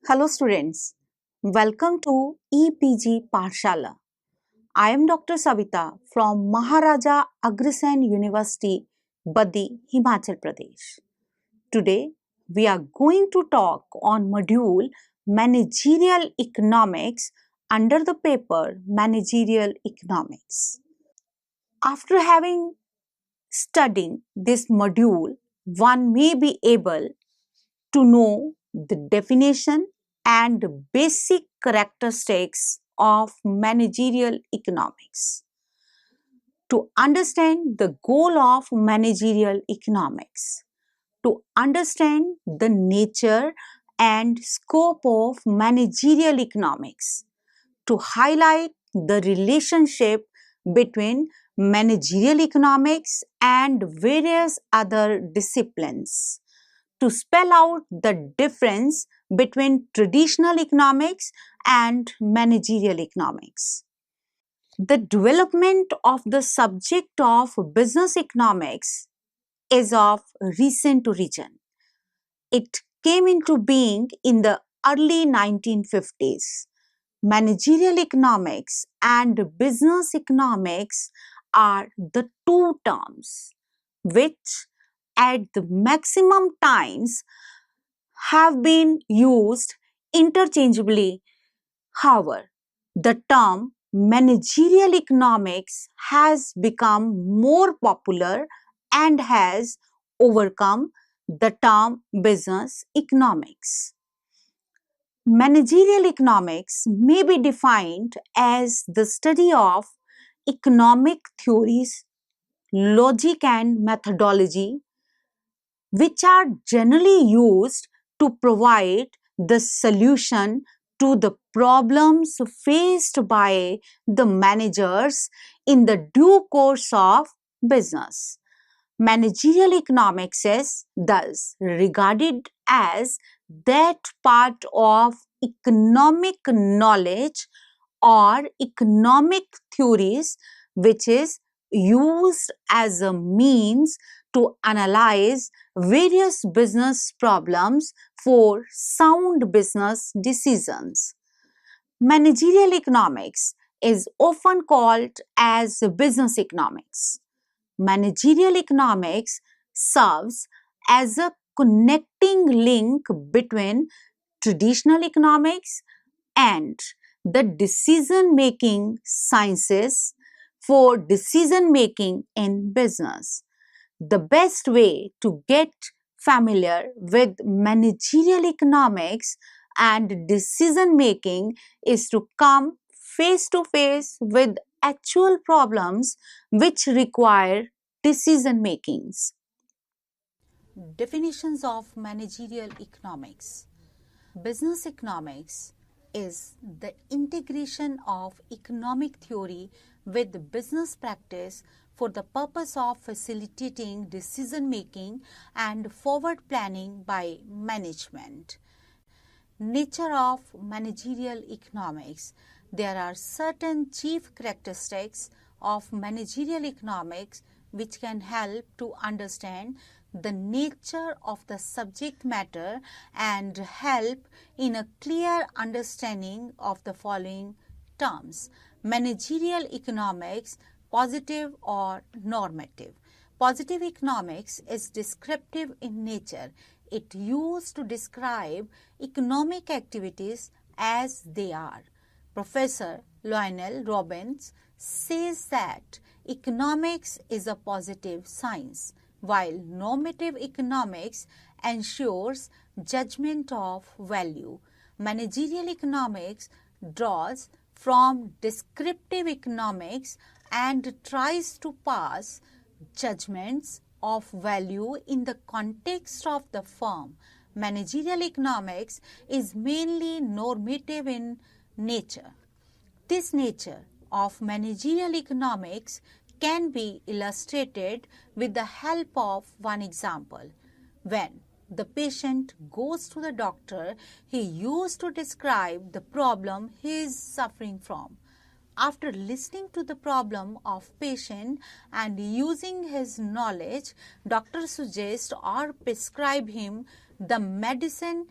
Hello students, welcome to EPG Pathshala. I am Dr. Savita from Maharaja Agrasen University, Badi, Himachal Pradesh. Today we are going to talk on module Managerial Economics under the paper Managerial Economics. After having studied this module, one may be able to know the definition and basic characteristics of managerial economics. To understand the goal of managerial economics, to understand the nature and scope of managerial economics, to highlight the relationship between managerial economics and various other disciplines, to spell out the difference between traditional economics and managerial economics. The development of the subject of business economics is of recent origin. It came into being in the early 1950s. Managerial economics and business economics are the two terms which at the maximum times have been used interchangeably. However, the term managerial economics has become more popular and has overcome the term business economics. Managerial economics may be defined as the study of economic theories, logic, and methodology which are generally used to provide the solution to the problems faced by the managers in the due course of business. Managerial economics is thus regarded as that part of economic knowledge or economic theories which is used as a means to analyze various business problems for sound business decisions. Managerial economics is often called as business economics. Managerial economics serves as a connecting link between traditional economics and the decision making sciences for decision making in business. The best way to get familiar with managerial economics and decision making is to come face to face with actual problems which require decision makings. Definitions of managerial economics. Business economics is the integration of economic theory with business practice for the purpose of facilitating decision making and forward planning by management. Nature of managerial economics. There are certain chief characteristics of managerial economics which can help to understand the nature of the subject matter and help in a clear understanding of the following terms. Managerial economics, positive or normative. Positive economics is descriptive in nature. It used to describe economic activities as they are. Professor Lionel Robbins says that economics is a positive science, while normative economics ensures judgment of value. Managerial economics draws from descriptive economics and tries to pass judgments of value in the context of the firm. Managerial economics is mainly normative in nature. This nature of managerial economics can be illustrated with the help of one example. When the patient goes to the doctor, he used to describe the problem he is suffering from. After listening to the problem of patient and using his knowledge, doctor suggests or prescribe him the medicine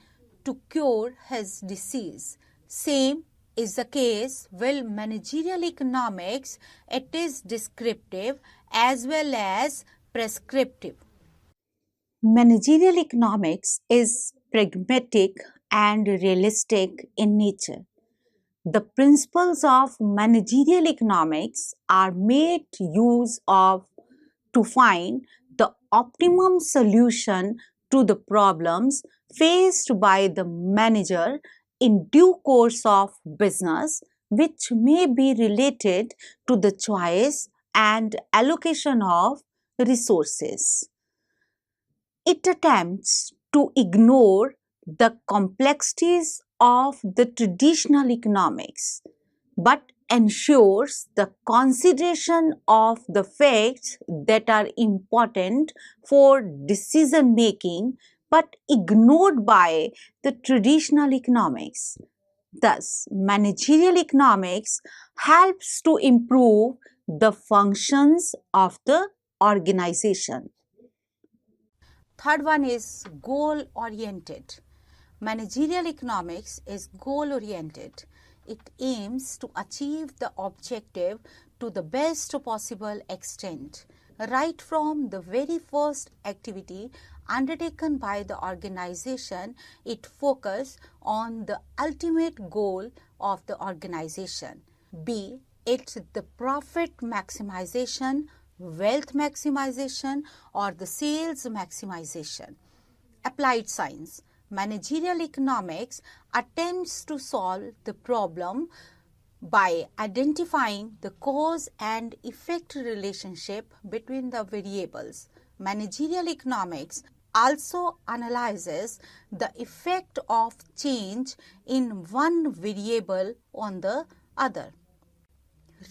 to cure his disease. Same is the case with managerial economics. It is descriptive as well as prescriptive. Managerial economics is pragmatic and realistic in nature. The principles of managerial economics are made use of to find the optimum solution to the problems faced by the manager in due course of business, which may be related to the choice and allocation of resources. It attempts to ignore the complexities of the traditional economics but ensures the consideration of the facts that are important for decision making but ignored by the traditional economics. Thus, managerial economics helps to improve the functions of the organization. Third one is goal oriented. Managerial economics is goal oriented. It aims to achieve the objective to the best possible extent. Right from the very first activity undertaken by the organization, it focuses on the ultimate goal of the organization, be it the profit maximization, wealth maximization, or the sales maximization. Applied science. Managerial economics attempts to solve the problem by identifying the cause and effect relationship between the variables. Managerial economics also analyzes the effect of change in one variable on the other.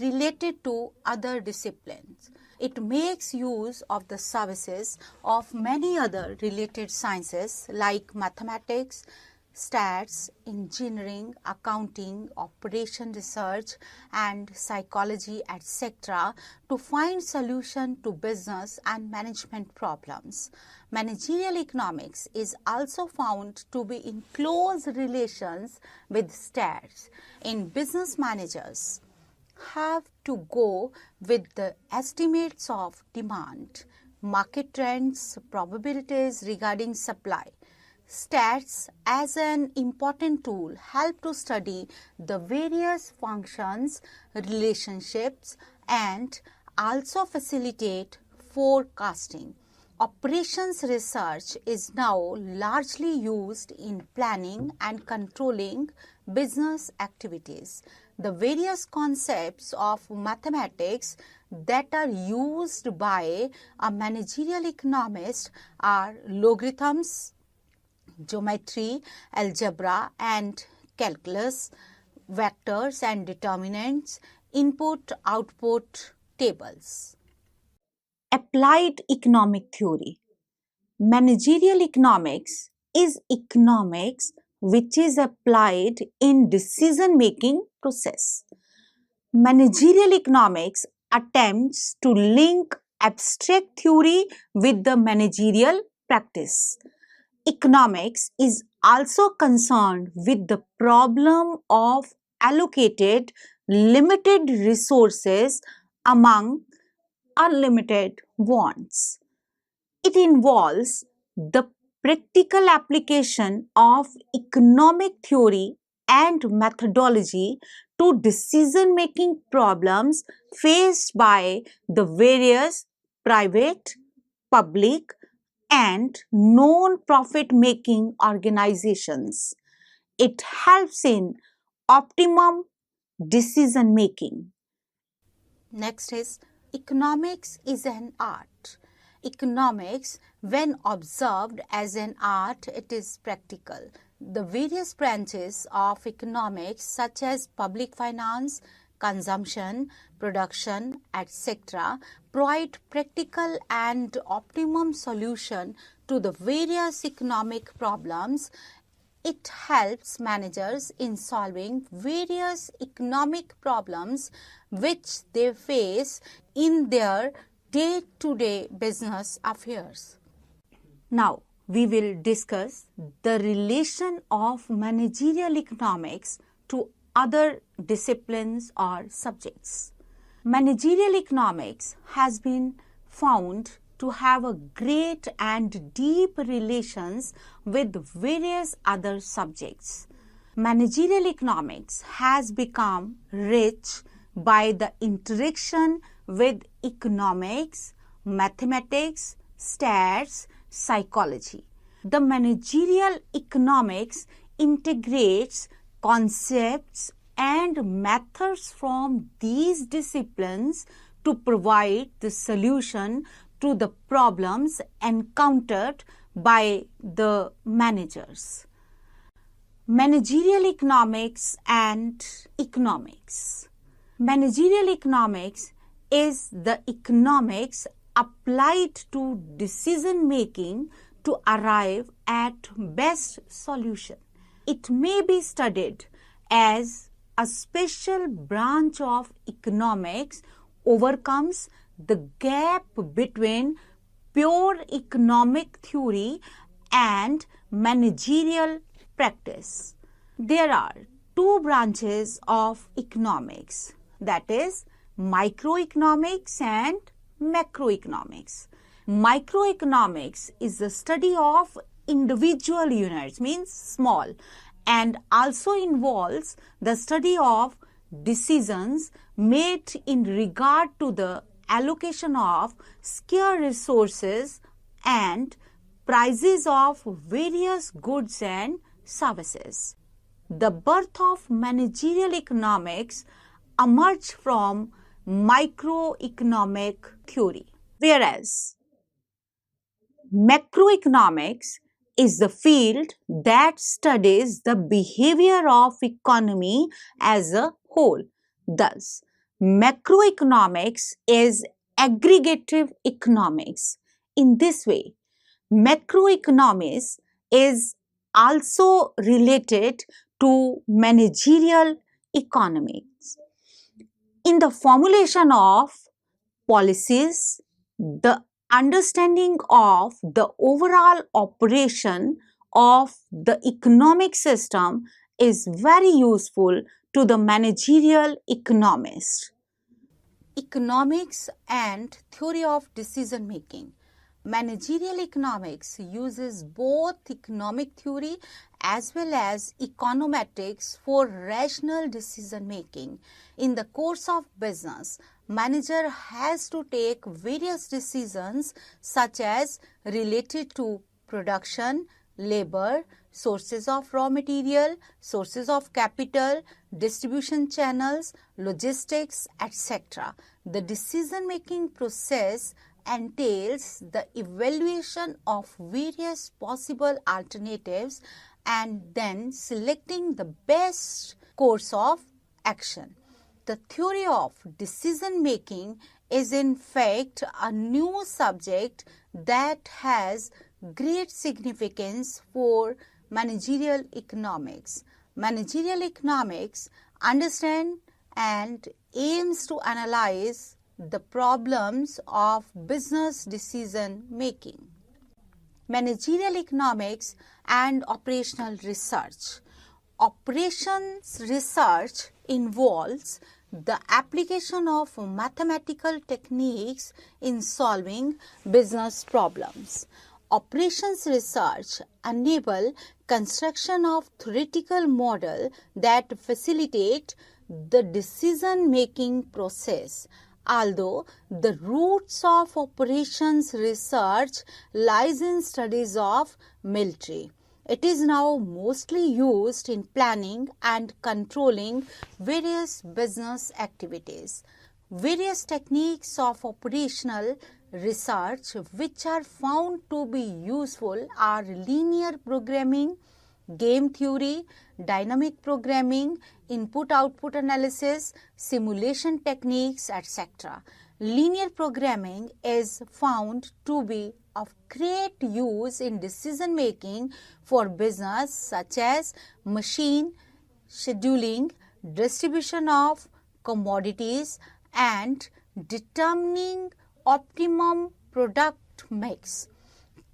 Related to other disciplines, it makes use of the services of many other related sciences like mathematics, stats, engineering, accounting, operation research, and psychology, etc. to find solution to business and management problems. Managerial economics is also found to be in close relations with stats. In business managers have to go with the estimates of demand, market trends, probabilities regarding supply. Stats as an important tool help to study the various functions, relationships, and also facilitate forecasting. Operations research is now largely used in planning and controlling business activities. The various concepts of mathematics that are used by a managerial economist are logarithms, geometry, algebra and calculus, vectors and determinants, input-output tables. Applied economic theory. Managerial economics is economics which is applied in decision-making process. Managerial economics attempts to link abstract theory with the managerial practice. Economics is also concerned with the problem of allocated limited resources among unlimited wants. It involves the practical application of economic theory and methodology to decision-making problems faced by the various private, public, and non-profit making organizations. It helps in optimum decision making. Next is economics is an art. Economics, when observed as an art, it is practical. The various branches of economics such as public finance, consumption, production, etc. provide practical and optimum solution to the various economic problems. It helps managers in solving various economic problems which they face in their day-to-day business affairs. Now, we will discuss the relation of managerial economics to other disciplines or subjects. Managerial economics has been found to have a great and deep relations with various other subjects. Managerial economics has become rich by the interaction with economics, mathematics, stats, psychology. The managerial economics integrates concepts and methods from these disciplines to provide the solution to the problems encountered by the managers. Managerial economics and economics. Managerial economics is the economics applied to decision making to arrive at best solution. It may be studied as a special branch of economics overcomes the gap between pure economic theory and managerial practice. There are two branches of economics, that is microeconomics and macroeconomics. Microeconomics is the study of individual units, means small, and also involves the study of decisions made in regard to the allocation of scarce resources and prices of various goods and services. The birth of managerial economics emerged from microeconomic theory, whereas macroeconomics is the field that studies the behavior of economy as a whole. Thus, macroeconomics is aggregative economics. In this way, macroeconomics is also related to managerial economics. In the formulation of policies, the understanding of the overall operation of the economic system is very useful to the managerial economist. Economics and theory of decision making. Managerial economics uses both economic theory as well as econometrics for rational decision making. In the course of business, manager has to take various decisions such as related to production, labor, sources of raw material, sources of capital, distribution channels, logistics, etc. The decision making process entails the evaluation of various possible alternatives and then selecting the best course of action. The theory of decision making is in fact a new subject that has great significance for managerial economics. Managerial economics understands and aims to analyze the problems of business decision making. Managerial economics and operational research. Operations research involves the application of mathematical techniques in solving business problems. Operations research enable construction of theoretical model that facilitate the decision making process. Although the roots of operations research lies in studies of military, it is now mostly used in planning and controlling various business activities. Various techniques of operational research which are found to be useful are linear programming, game theory, dynamic programming, input-output analysis, simulation techniques, etc. Linear programming is found to be of great use in decision making for business such as machine scheduling, distribution of commodities, and determining optimum product mix.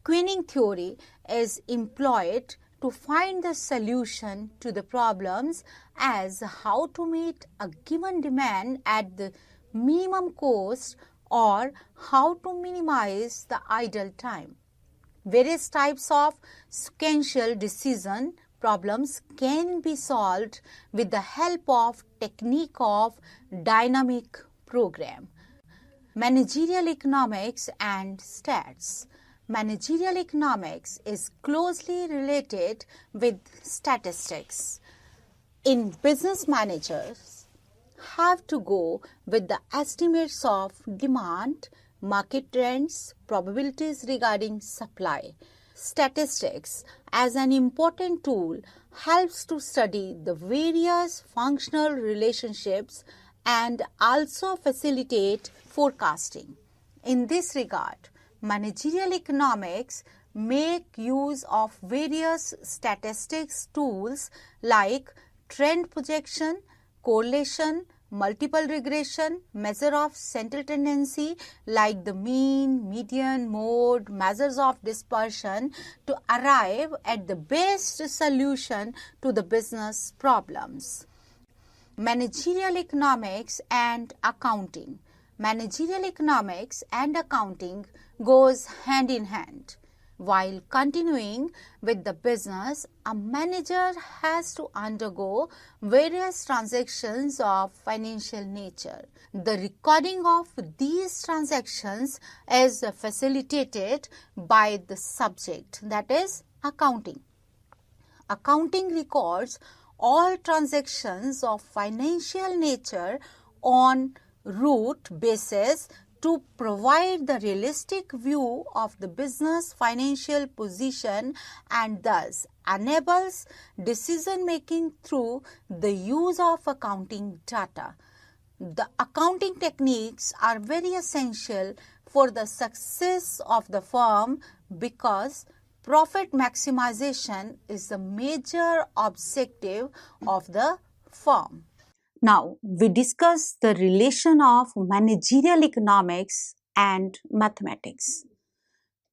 Queuing theory is employed to find the solution to the problems as how to meet a given demand at the minimum cost or how to minimize the idle time. Various types of sequential decision problems can be solved with the help of technique of dynamic program. Managerial economics and stats. Managerial economics is closely related with statistics. In business, managers have to go with the estimates of demand, market trends, probabilities regarding supply. Statistics, as an important tool, helps to study the various functional relationships and also facilitate forecasting. In this regard, managerial economics make use of various statistics tools like trend projection, correlation, multiple regression, measure of central tendency like the mean, median, mode, measures of dispersion to arrive at the best solution to the business problems. Managerial economics and accounting. Managerial economics and accounting goes hand in hand. While continuing with the business, a manager has to undergo various transactions of financial nature. The recording of these transactions is facilitated by the subject, that is accounting. Accounting records all transactions of financial nature on root basis to provide the realistic view of the business financial position and thus enables decision making through the use of accounting data. The accounting techniques are very essential for the success of the firm because profit maximization is the major objective of the firm. Now, we discuss the relation of managerial economics and mathematics.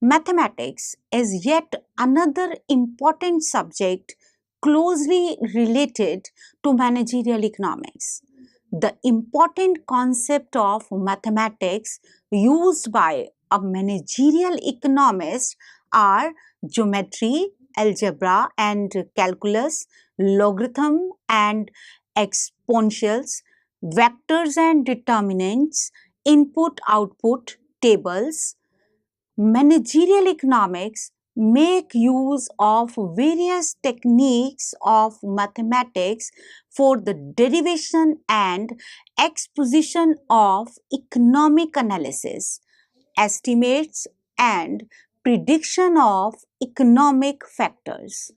Mathematics is yet another important subject closely related to managerial economics. The important concept of mathematics used by a managerial economist are geometry, algebra and calculus, logarithm and exponentials, vectors and determinants, input-output tables. Managerial economics make use of various techniques of mathematics for the derivation and exposition of economic analysis, estimates and prediction of economic factors.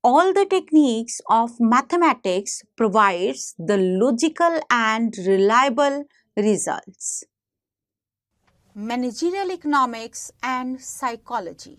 All the techniques of mathematics provides the logical and reliable results. Managerial economics and psychology.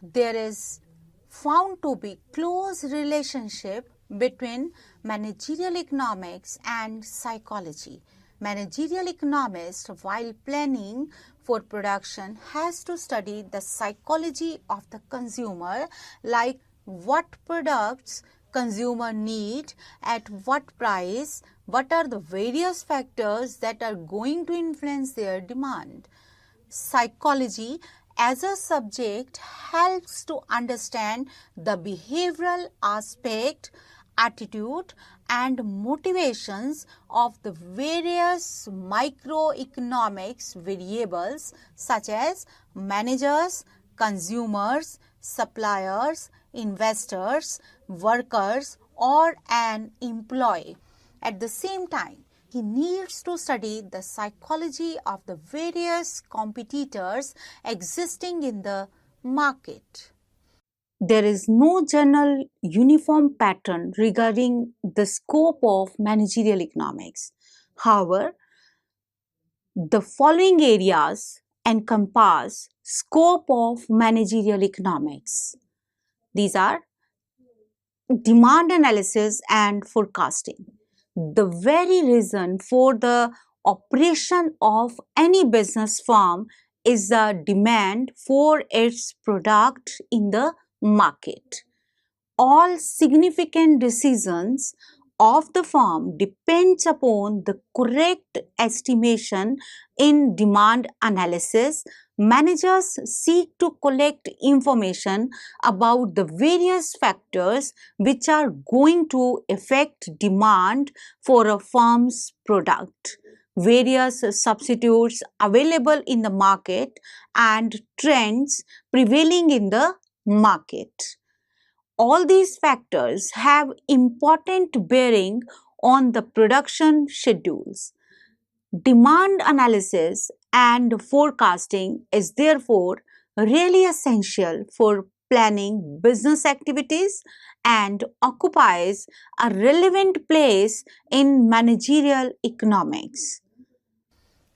There is found to be close relationship between managerial economics and psychology. Managerial economist, while planning for production, has to study the psychology of the consumer, like what products consumer need, at what price, what are the various factors that are going to influence their demand. Psychology as a subject helps to understand the behavioral aspect, attitude and motivations of the various microeconomics variables such as managers, consumers, suppliers, investors, workers or an employee. At the same time, he needs to study the psychology of the various competitors existing in the market. There is no general uniform pattern regarding the scope of managerial economics. However, the following areas encompass scope of managerial economics. These are demand analysis and forecasting. The very reason for the operation of any business firm is the demand for its product in the market. All significant decisions of the firm depends upon the correct estimation in demand analysis. Managers seek to collect information about the various factors which are going to affect demand for a firm's product, various substitutes available in the market, and trends prevailing in the market. All these factors have important bearing on the production schedules. Demand analysis and forecasting is therefore really essential for planning business activities and occupies a relevant place in managerial economics.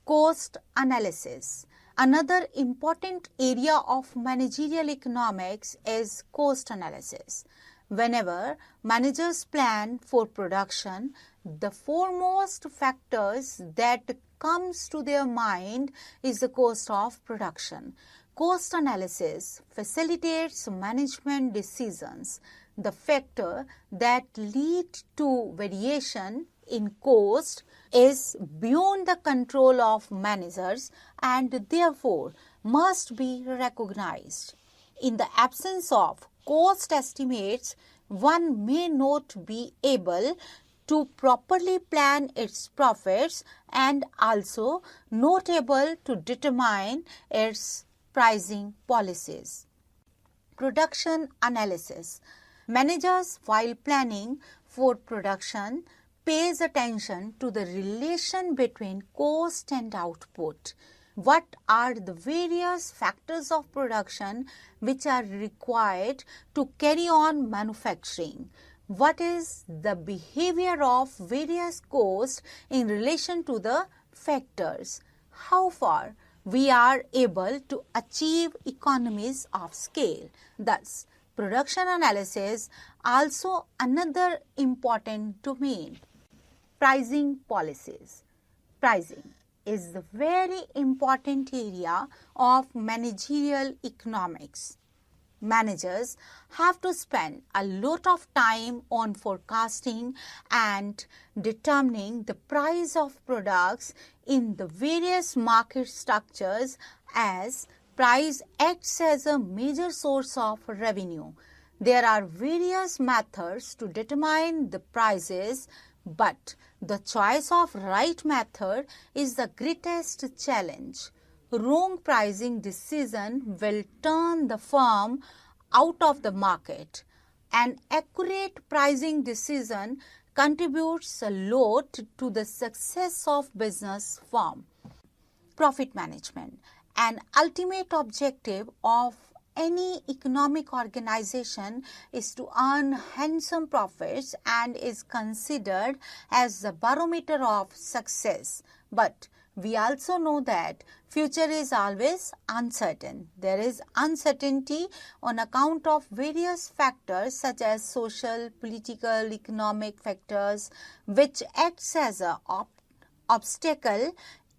Cost analysis. Another important area of managerial economics is cost analysis. Whenever managers plan for production, the foremost factors that comes to their mind is the cost of production. Cost analysis facilitates management decisions. The factor that lead to variation in cost is beyond the control of managers and therefore must be recognized. In the absence of cost estimates, one may not be able to properly plan its profits and also not able to determine its pricing policies. Production analysis. Managers, while planning for production, pays attention to the relation between cost and output. What are the various factors of production which are required to carry on manufacturing? What is the behavior of various costs in relation to the factors? How far we are able to achieve economies of scale? Thus, production analysis also another important domain. Pricing policies. Pricing is the very important area of managerial economics. Managers have to spend a lot of time on forecasting and determining the price of products in the various market structures, as price acts as a major source of revenue. There are various methods to determine the prices, but the choice of right method is the greatest challenge. Wrong pricing decision will turn the firm out of the market. An accurate pricing decision contributes a lot to the success of business firm. Profit management. An ultimate objective of any economic organization is to earn handsome profits and is considered as the barometer of success. But we also know that future is always uncertain. There is uncertainty on account of various factors such as social, political, economic factors which acts as an obstacle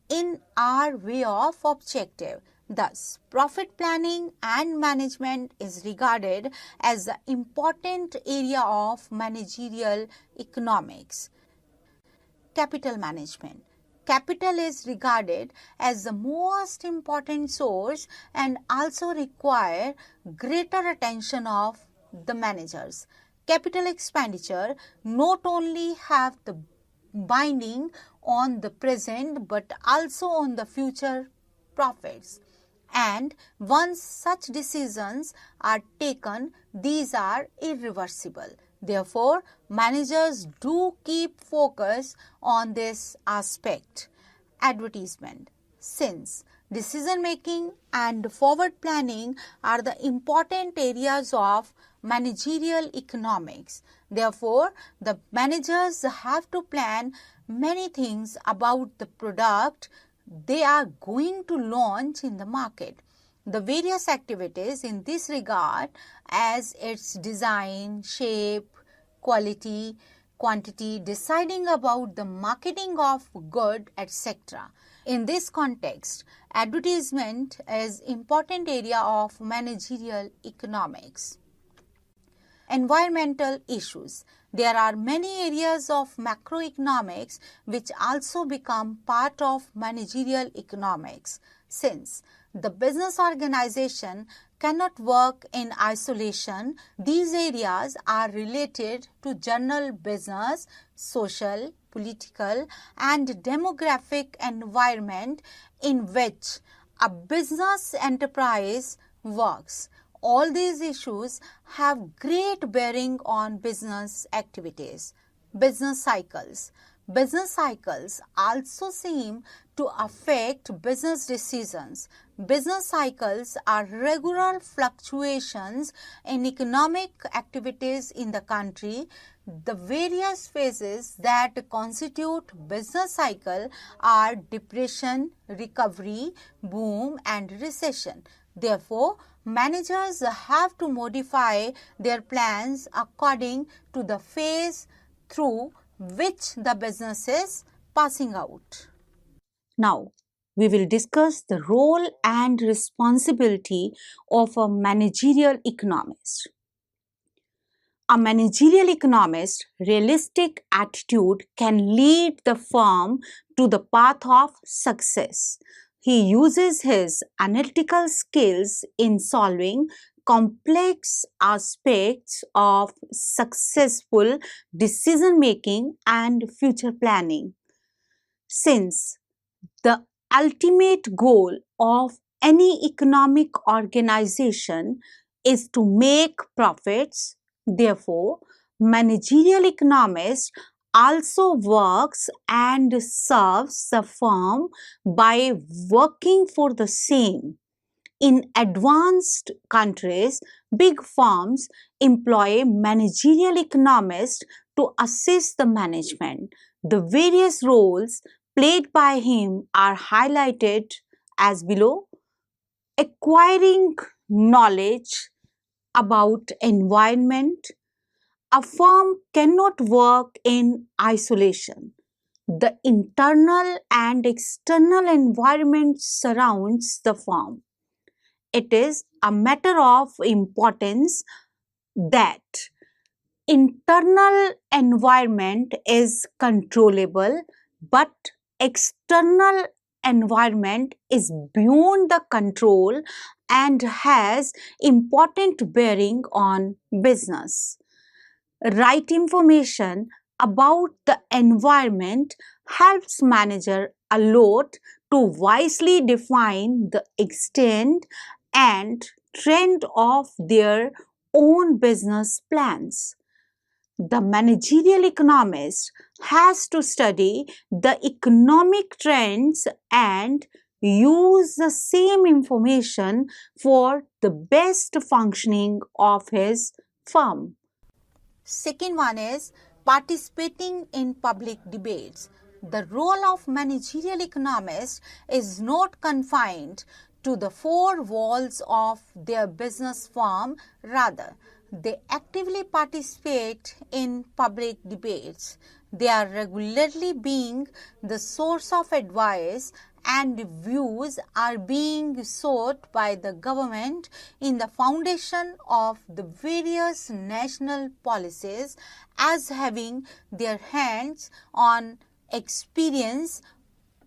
in our way of objective. Thus, profit planning and management is regarded as the important area of managerial economics. Capital management. Capital is regarded as the most important source and also require greater attention of the managers. Capital expenditure not only have the binding on the present but also on the future profits. And once such decisions are taken, these are irreversible. Therefore, managers do keep focus on this aspect. Advertisement. Since decision making and forward planning are the important areas of managerial economics, therefore, the managers have to plan many things about the product they are going to launch in the market. The various activities in this regard, as its design, shape, quality, quantity, deciding about the marketing of good, etc. In this context, advertisement is important area of managerial economics. Environmental issues. There are many areas of macroeconomics which also become part of managerial economics, since the business organization cannot work in isolation. These areas are related to general business, social, political, and demographic environment in which a business enterprise works. All these issues have great bearing on business activities. Business cycles. Business cycles also seem to affect business decisions. Business cycles are regular fluctuations in economic activities in the country. The various phases that constitute business cycle are depression, recovery, boom, and recession. Therefore, managers have to modify their plans according to the phase through which the business is passing out. Now, we will discuss the role and responsibility of a managerial economist. A managerial economist's realistic attitude can lead the firm to the path of success. He uses his analytical skills in solving complex aspects of successful decision making and future planning. Since the ultimate goal of any economic organization is to make profits, therefore, managerial economist also works and serves the firm by working for the same. In advanced countries, big firms employ managerial economists to assist the management. The various roles played by him are highlighted as below. Acquiring knowledge about environment. A firm cannot work in isolation. The internal and external environment surrounds the firm. It is a matter of importance that internal environment is controllable, but external environment is beyond the control and has important bearing on business. Right information about the environment helps manager a lot to wisely define the extent and trend of their own business plans. The managerial economist has to study the economic trends and use the same information for the best functioning of his firm. Second one is participating in public debates. The role of managerial economists is not confined to the four walls of their business firm. Rather, they actively participate in public debates. They are regularly being the source of advice and views are being sought by the government in the foundation of the various national policies as having their hands on experience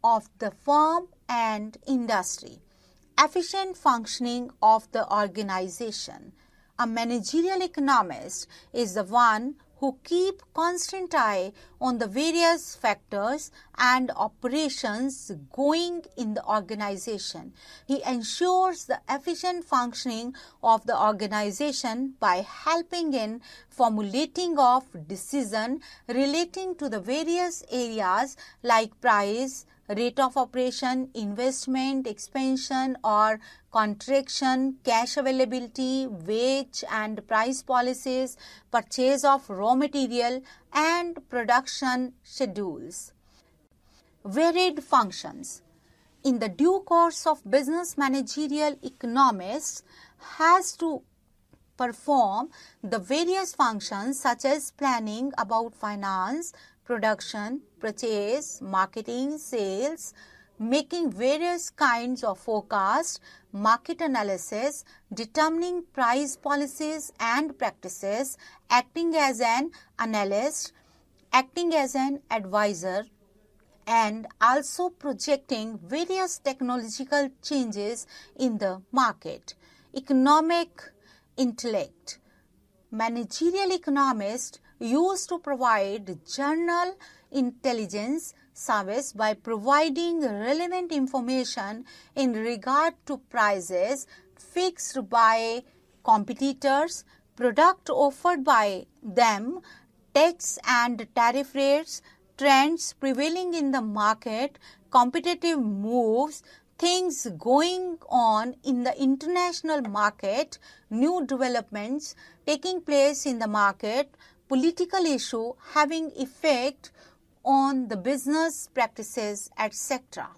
of the firm and industry. Efficient functioning of the organization. A managerial economist is the one who keep constant eye on the various factors and operations going in the organization. He ensures the efficient functioning of the organization by helping in formulating of decision relating to the various areas like price, rate of operation, investment, expansion or contraction, cash availability, wage and price policies, purchase of raw material and production schedules. Varied functions. In the due course of business, managerial economists has to perform the various functions such as planning about finance, production, purchase, marketing, sales, making various kinds of forecast, market analysis, determining price policies and practices, acting as an analyst, acting as an advisor, and also projecting various technological changes in the market. Economic intellect. Managerial economists used to provide general intelligence service by providing relevant information in regard to prices fixed by competitors, product offered by them, tax and tariff rates, trends prevailing in the market, competitive moves, things going on in the international market, new developments taking place in the market, political issue having effect on the business practices, etc.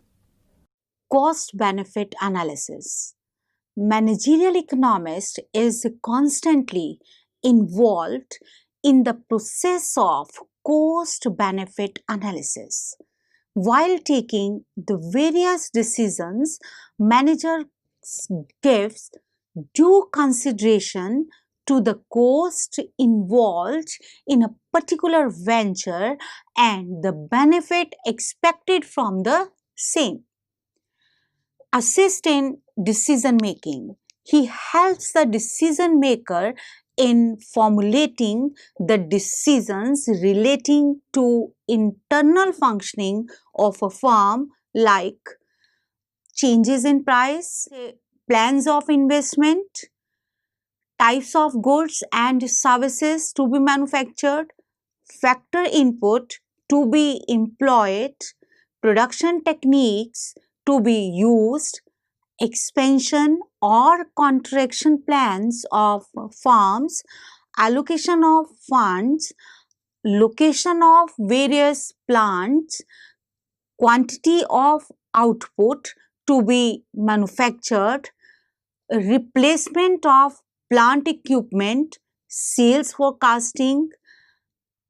Cost-benefit analysis. Managerial economist is constantly involved in the process of cost-benefit analysis. While taking the various decisions, manager gives due consideration to the cost involved in a particular venture and the benefit expected from the same. Assist in decision making. He helps the decision maker in formulating the decisions relating to internal functioning of a firm, like changes in price, plans of investment, types of goods and services to be manufactured, factor input to be employed, production techniques to be used, expansion or contraction plans of firms, allocation of funds, location of various plants, quantity of output to be manufactured, replacement of plant equipment, sales forecasting,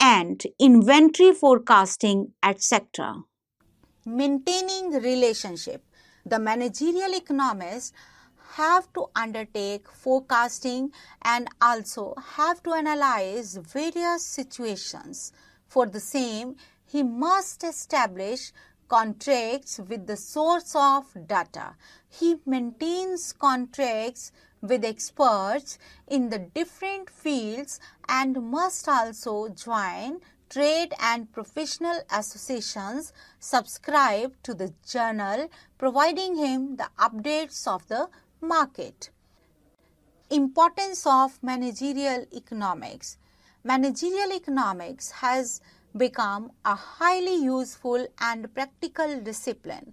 and inventory forecasting, etc. Maintaining relationship. The managerial economists have to undertake forecasting and also have to analyze various situations. For the same, he must establish contracts with the source of data. He maintains contracts with experts in the different fields and must also join trade and professional associations, subscribe to the journal, providing him the updates of the market. Importance of managerial economics. Managerial economics has become a highly useful and practical discipline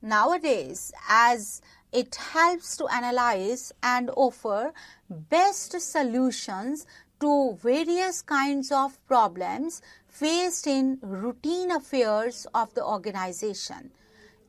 nowadays, as it helps to analyze and offer best solutions to various kinds of problems faced in routine affairs of the organization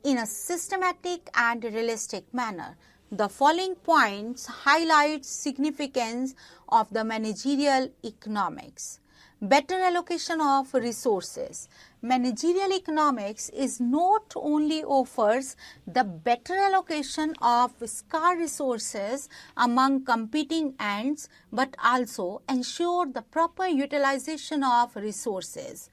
in a systematic and realistic manner. The following points highlight significance of the managerial economics. Better allocation of resources. Managerial economics is not only offers the better allocation of scarce resources among competing ends, but also ensure the proper utilization of resources.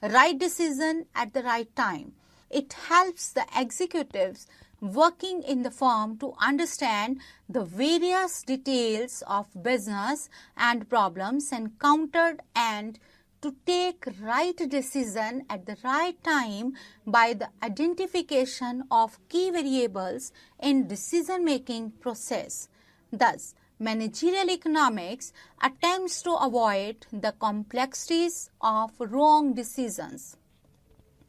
Right decision at the right time. It helps the executives working in the firm to understand the various details of business and problems encountered and to take right decision at the right time by the identification of key variables in decision-making process. Thus, managerial economics attempts to avoid the complexities of wrong decisions.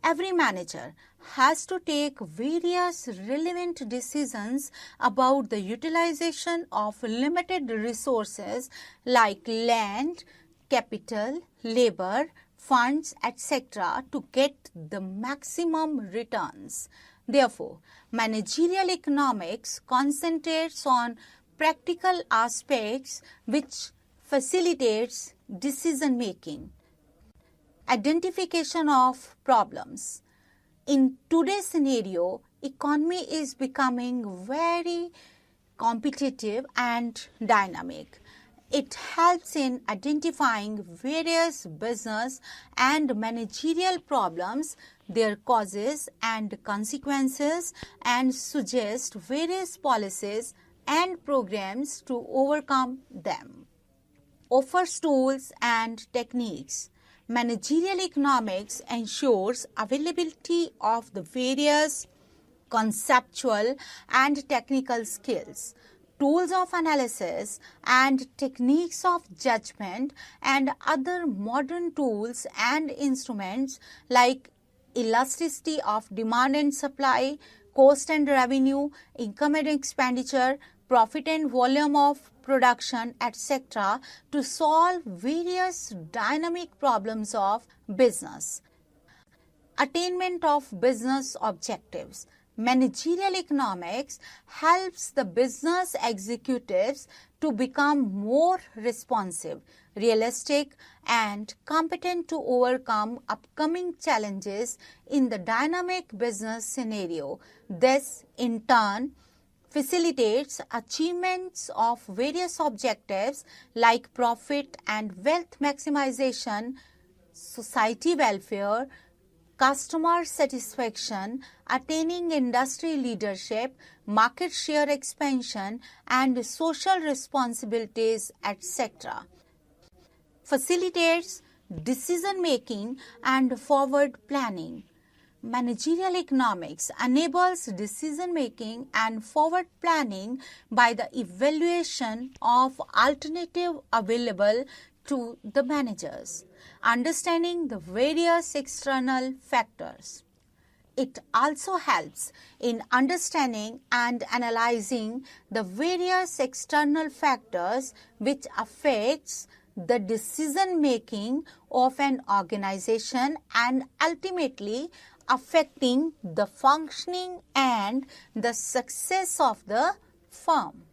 Every manager has to take various relevant decisions about the utilization of limited resources like land, capital, labor, funds, etc. to get the maximum returns. Therefore, managerial economics concentrates on practical aspects which facilitates decision making. Identification of problems. In today's scenario, economy is becoming very competitive and dynamic. It helps in identifying various business and managerial problems, their causes and consequences, and suggest various policies and programs to overcome them. Offers tools and techniques. Managerial economics ensures availability of the various conceptual and technical skills, tools of analysis, and techniques of judgment, and other modern tools and instruments like elasticity of demand and supply, cost and revenue, income and expenditure, profit and volume of production, etc., to solve various dynamic problems of business. Attainment of business objectives. Managerial economics helps the business executives to become more responsive, realistic, and competent to overcome upcoming challenges in the dynamic business scenario. This, in turn, facilitates achievements of various objectives like profit and wealth maximization, society welfare, customer satisfaction, attaining industry leadership, market share expansion, and social responsibilities, etc. Facilitates decision making and forward planning. Managerial economics enables decision making and forward planning by the evaluation of alternative available to the managers, understanding the various external factors. It also helps in understanding and analyzing the various external factors which affects the decision making of an organization and ultimately affecting the functioning and the success of the firm.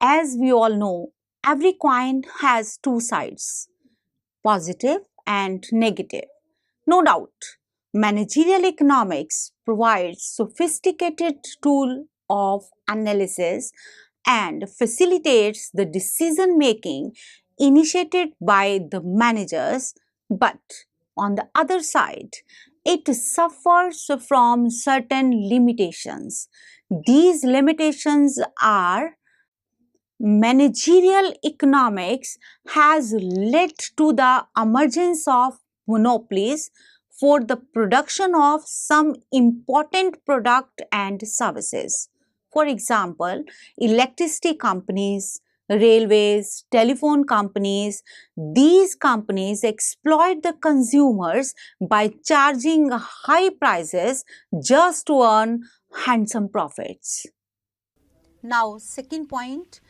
As we all know, every coin has two sides, positive and negative. No doubt, managerial economics provides sophisticated tool of analysis and facilitates the decision making initiated by the managers, but on the other side, it suffers from certain limitations. These limitations are: managerial economics has led to the emergence of monopolies for the production of some important product and services. For example, electricity companies, railways, telephone companies. These companies exploit the consumers by charging high prices just to earn handsome profits. Now, second point,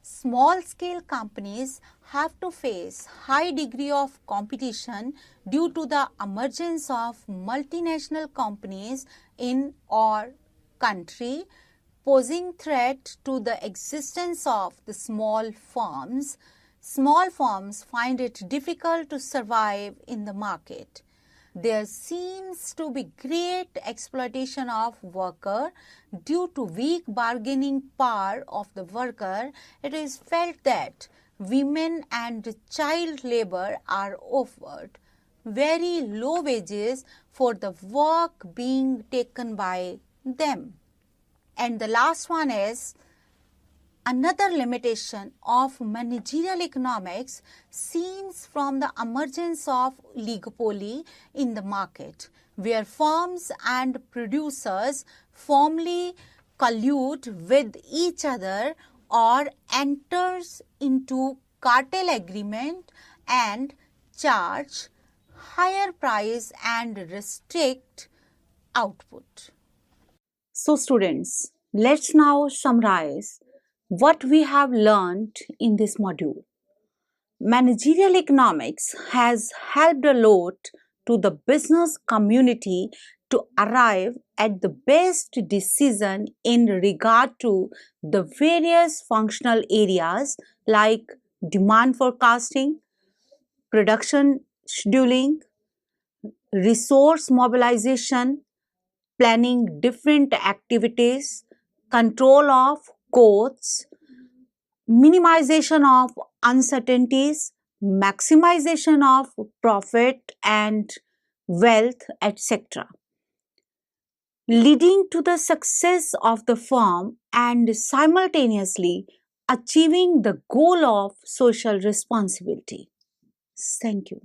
small scale companies have to face high degree of competition due to the emergence of multinational companies in our country, posing threat to the existence of the small firms. Small firms find it difficult to survive in the market. There seems to be great exploitation of worker due to weak bargaining power of the worker. It is felt that women and child labor are offered very low wages for the work being taken by them. And the last one is another limitation of managerial economics stems from the emergence of oligopoly in the market, where firms and producers formally collude with each other or enters into cartel agreement and charge higher price and restrict output. So students, let's now summarize what we have learned in this module. Managerial economics has helped a lot to the business community to arrive at the best decision in regard to the various functional areas like demand forecasting, production scheduling, resource mobilization, planning different activities, control of costs, minimization of uncertainties, maximization of profit and wealth, etc., leading to the success of the firm and simultaneously achieving the goal of social responsibility. Thank you.